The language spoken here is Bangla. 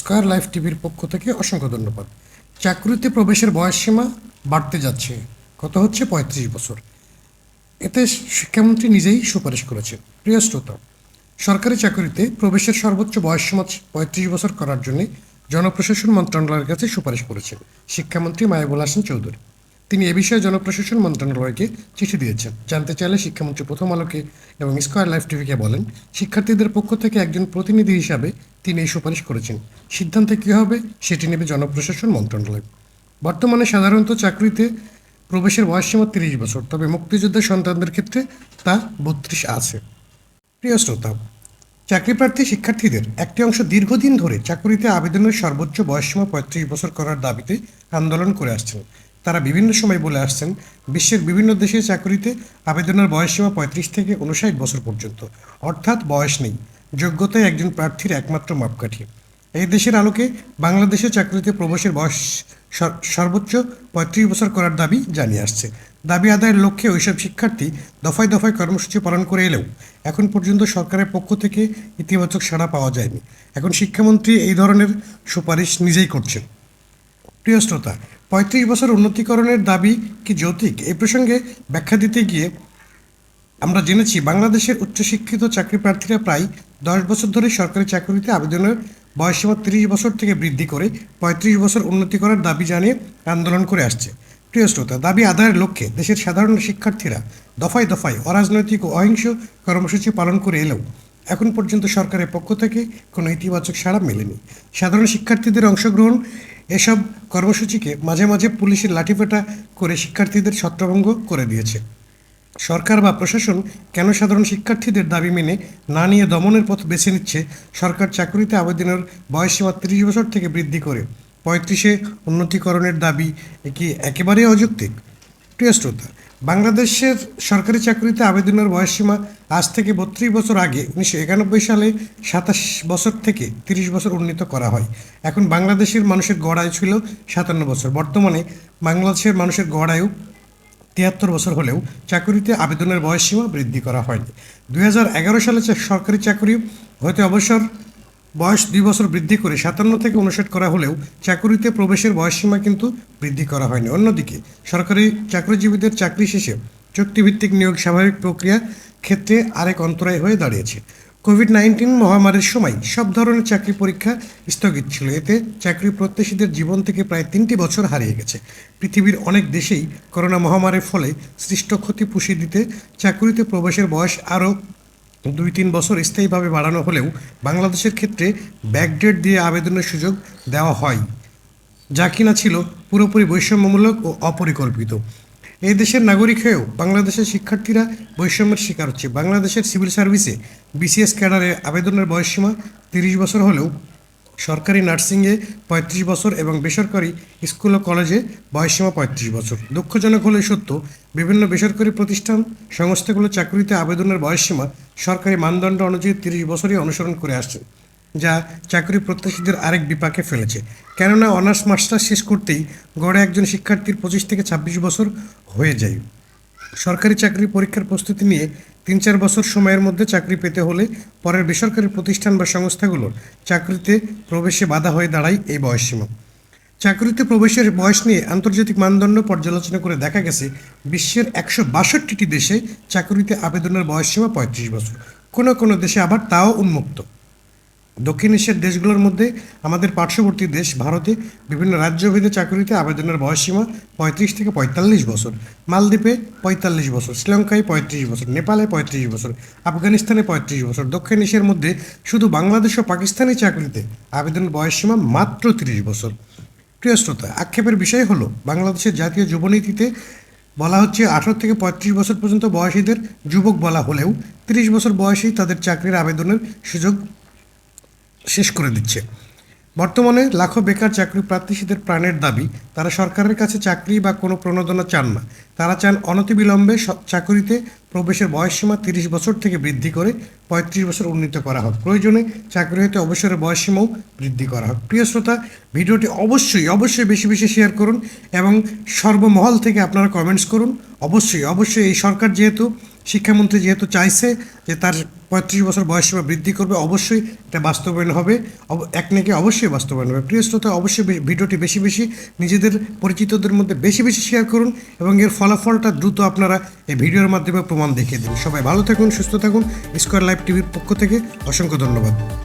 স্কয়ার লাইফ টিভির পক্ষ থেকে অসংখ্য ধন্যবাদ। চাকরিতে প্রবেশের বয়সসীমা বাড়তে যাচ্ছে, কত হচ্ছে ৩৫ বছর। এতে শিক্ষামন্ত্রী নিজেই সুপারিশ করেছেন। প্রিয় শ্রোতা, সরকারি চাকরিতে প্রবেশের সর্বোচ্চ বয়সসীমা ৩৫ বছর করার জন্য জনপ্রশাসন মন্ত্রণালয়ের কাছে সুপারিশ করেছেন শিক্ষামন্ত্রী মাহবুবুল হাসান চৌধুরী। তিনি এ বিষয়ে জনপ্রশাসন মন্ত্রণালয়কে চিঠি দিয়েছেন। জানতে চাইলে শিক্ষামন্ত্রী প্রথম আলোকে এবং স্কয়ার লাইফ টিভিকে বলেন, শিক্ষার্থীদের পক্ষ থেকে একজন প্রতিনিধি হিসাবে তিনি এই সুপারিশ করেছেন। সিদ্ধান্ত কী হবে সেটি নেবে জনপ্রশাসন মন্ত্রণালয়। বর্তমানে সাধারণত চাকরিতে প্রবেশের বয়সসীমা ৩০ বছর, তবে মুক্তিযোদ্ধার সন্তানদের ক্ষেত্রে তা ৩২ আছে। প্রিয় শ্রোতা, চাকরিপ্রার্থী শিক্ষার্থীদের একটি অংশ দীর্ঘদিন ধরে চাকরিতে আবেদনের সর্বোচ্চ বয়সসীমা ৩৫ বছর করার দাবিতে আন্দোলন করে আসছেন। তারা বিভিন্ন সময় বলে আসছেন, বিশ্বের বিভিন্ন দেশে চাকরিতে আবেদনের বয়সসীমা ৩৫ থেকে ৫৯ বছর পর্যন্ত, অর্থাৎ বয়স নেই, যোগ্যতাই একজন প্রার্থীর একমাত্র মাপকাঠি। এই দেশের আলোকে বাংলাদেশে চাকরিতে প্রবেশের বয়স সর্বোচ্চ ৩৫ বছর করার দাবি জানিয়ে আসছে। দাবি আদায়ের লক্ষ্যে ওইসব শিক্ষার্থী দফায় দফায় কর্মসূচি পালন করে এলেও এখন পর্যন্ত সরকারের পক্ষ থেকে ইতিবাচক সাড়া পাওয়া যায়নি। এখন শিক্ষামন্ত্রী এই ধরনের সুপারিশ নিজেই করছেন। প্রিয় শ্রোতা, ৩৫ বছর উন্নতিকরণের দাবি কি যৌক্তিক? এই প্রসঙ্গে ব্যাখ্যা দিতে গিয়ে আমরা জেনেছি, বাংলাদেশের উচ্চশিক্ষিত চাকরি প্রার্থীরা প্রায় ১০ বছর ধরে সরকারি চাকরিতে আবেদনের বয়সসীমা ৩০ বছর থেকে বৃদ্ধি করে ৩৫ বছর উন্নতি করার দাবি জানিয়ে আন্দোলন করে আসছে। প্রিয় শ্রোতা, দাবি আদায়ের লক্ষ্যে দেশের সাধারণ শিক্ষার্থীরা দফায় দফায় অরাজনৈতিক ও অহিংস কর্মসূচি পালন করে এলেও এখন পর্যন্ত সরকারের পক্ষ থেকে কোনো ইতিবাচক সাড়া মেলেনি। সাধারণ শিক্ষার্থীদের অংশগ্রহণ এসব কর্মসূচিকে মাঝে মাঝে পুলিশের লাঠিপেটা করে শিক্ষার্থীদের ছত্রভঙ্গ করে দিয়েছে। সরকার বা প্রশাসন কেন সাধারণ শিক্ষার্থীদের দাবি মেনে না নিয়ে দমনের পথ বেছে নিচ্ছে? সরকার চাকরিতে আবেদনের বয়সসীমা ৩০ বছর থেকে বৃদ্ধি করে ৩৫-এ উন্নতিকরণের দাবি কি একেবারেই অযৌক্তিক? প্রিয় শ্রোতা, বাংলাদেশের সরকারি চাকরিতে আবেদনের বয়সসীমা আজ থেকে ৩২ বছর আগে ১৯৯১ সালে ২৭ বছর থেকে ৩০ বছর উন্নীত করা হয়। এখন বাংলাদেশের মানুষের গড় আয়ু ছিল ৫৭ বছর। বর্তমানে বাংলাদেশের মানুষের গড় আয়ু ৭৩ বছর হলেও চাকরিতে আবেদনের বয়সসীমা বৃদ্ধি করা হয়নি। ২০১১ সালে সরকারি চাকরি হতে অবসর বয়স ২ বছর বৃদ্ধি করে ৫৭ থেকে ৫৯ করা হলেও চাকরিতে প্রবেশের বয়সসীমা কিন্তু বৃদ্ধি করা হয়নি। অন্যদিকে সরকারি চাকরিজীবীদের চাকরি শেষে চুক্তিভিত্তিক নিয়োগ স্বাভাবিক প্রক্রিয়া ক্ষেত্রে আরেক অন্তরায় হয়ে দাঁড়িয়েছে। কোভিড-১৯ মহামারীর সময় সব ধরনের চাকরি পরীক্ষা স্থগিত ছিল। এতে চাকরি প্রত্যাশীদের জীবন থেকে প্রায় ৩টি বছর হারিয়ে গেছে। পৃথিবীর অনেক দেশেই করোনা মহামারীর ফলে সৃষ্ট ক্ষতি পুষিয়ে দিতে চাকরিতে প্রবেশের বয়স আরও ২-৩ বছর স্থায়ীভাবে বাড়ানো হলেও বাংলাদেশের ক্ষেত্রে ব্যাকডেট দিয়ে আবেদনের সুযোগ দেওয়া হয়, যা কিনা ছিল পুরোপুরি বৈষম্যমূলক ও অপরিকল্পিত। এই দেশের নাগরিক হয়েও বাংলাদেশের শিক্ষার্থীরা বৈষম্যের শিকার হচ্ছে। বাংলাদেশের সিভিল সার্ভিসে বিসিএস ক্যাডারে আবেদনের বয়সসীমা ৩০ বছর হলেও সরকারি নার্সিংয়ে ৩৫ বছর এবং বেসরকারি স্কুল ও কলেজে বয়সসীমা ৩৫ বছর। দুঃখজনক হলে সত্য, বিভিন্ন বেসরকারি প্রতিষ্ঠান সংস্থাগুলো চাকরিতে আবেদনের বয়সসীমা সরকারি মানদণ্ড অনুযায়ী ৩০ বছরই অনুসরণ করে আসছে, যা চাকরি প্রত্যাশীদের আরেক বিপাকে ফেলেছে। কেননা অনার্স মাস্টার্স শেষ করতেই গড়ে একজন শিক্ষার্থীর ২৫ থেকে ২৬ বছর হয়ে যায়। সরকারি চাকরি পরীক্ষার প্রস্তুতি নিয়ে ৩-৪ বছর সময়ের মধ্যে চাকরি পেতে হলে পরের বেসরকারি প্রতিষ্ঠান বা সংস্থাগুলোর চাকরিতে প্রবেশে বাধা হয়ে দাঁড়ায় এই বয়সসীমা। চাকরিতে প্রবেশের বয়স নিয়ে আন্তর্জাতিক মানদণ্ড পর্যালোচনা করে দেখা গেছে, বিশ্বের ১৬২টি দেশে চাকরিতে আবেদনের বয়সসীমা ৩৫ বছর। কোনো কোনো দেশে আবার তাও উন্মুক্ত। দক্ষিণ এশিয়ার দেশগুলোর মধ্যে আমাদের পার্শ্ববর্তী দেশ ভারতে বিভিন্ন রাজ্যভেদে চাকরিতে আবেদনের বয়সসীমা ৩৫ থেকে ৪৫ বছর। মালদ্বীপে ৪৫ বছর, শ্রীলঙ্কায় ৩৫ বছর, নেপালে ৩৫ বছর, আফগানিস্তানে ৩৫ বছর। দক্ষিণ এশিয়ার মধ্যে শুধু বাংলাদেশ ও পাকিস্তানি চাকরিতে আবেদনের বয়সসীমা মাত্র ৩০ বছর। প্রিয় শ্রোতা, আক্ষেপের বিষয় হলো, বাংলাদেশের জাতীয় যুবনীতিতে বলা হচ্ছে ১৮ থেকে ৩৫ বছর পর্যন্ত বয়সীদের যুবক বলা হলেও ৩০ বছর বয়সেই তাদের চাকরির আবেদনের সুযোগ শেষ করে দিচ্ছে। বর্তমানে লাখো বেকার চাকরি প্রার্থীদের প্রাণের দাবি, তারা সরকারের কাছে চাকরি বা কোনো প্রণোদনা চান না। তারা চান অনতিবিলম্বে চাকরিতে প্রবেশের বয়সসীমা ৩০ বছর থেকে বৃদ্ধি করে ৩৫ বছর উন্নীত করা হোক। প্রয়োজনে চাকরি হতে অবসরের বয়সসীমাও বৃদ্ধি করা হোক। প্রিয় শ্রোতা, ভিডিওটি অবশ্যই বেশি বেশি শেয়ার করুন এবং সর্বমহল থেকে আপনারা কমেন্টস করুন। অবশ্যই এই সরকার যেহেতু শিক্ষামন্ত্রী যেহেতু চাইছে যে তার 35 বছর বয়সসীমা বৃদ্ধি করবে, অবশ্যই এটা বাস্তবায়ন হবে, এক নাকি অবশ্যই বাস্তবায়ন হবে। প্রিয় শ্রোতা, অবশ্যই ভিডিওটি বেশি বেশি নিজেদের পরিচিতদের মধ্যে বেশি বেশি শেয়ার করুন এবং এর ফলাফলটা দ্রুত আপনারা এই ভিডিওর মাধ্যমে প্রমাণ দেখিয়ে দিন। সবাই ভালো থাকুন, সুস্থ থাকুন। স্কয়ার লাইভ টিভির পক্ষ থেকে অসংখ্য ধন্যবাদ।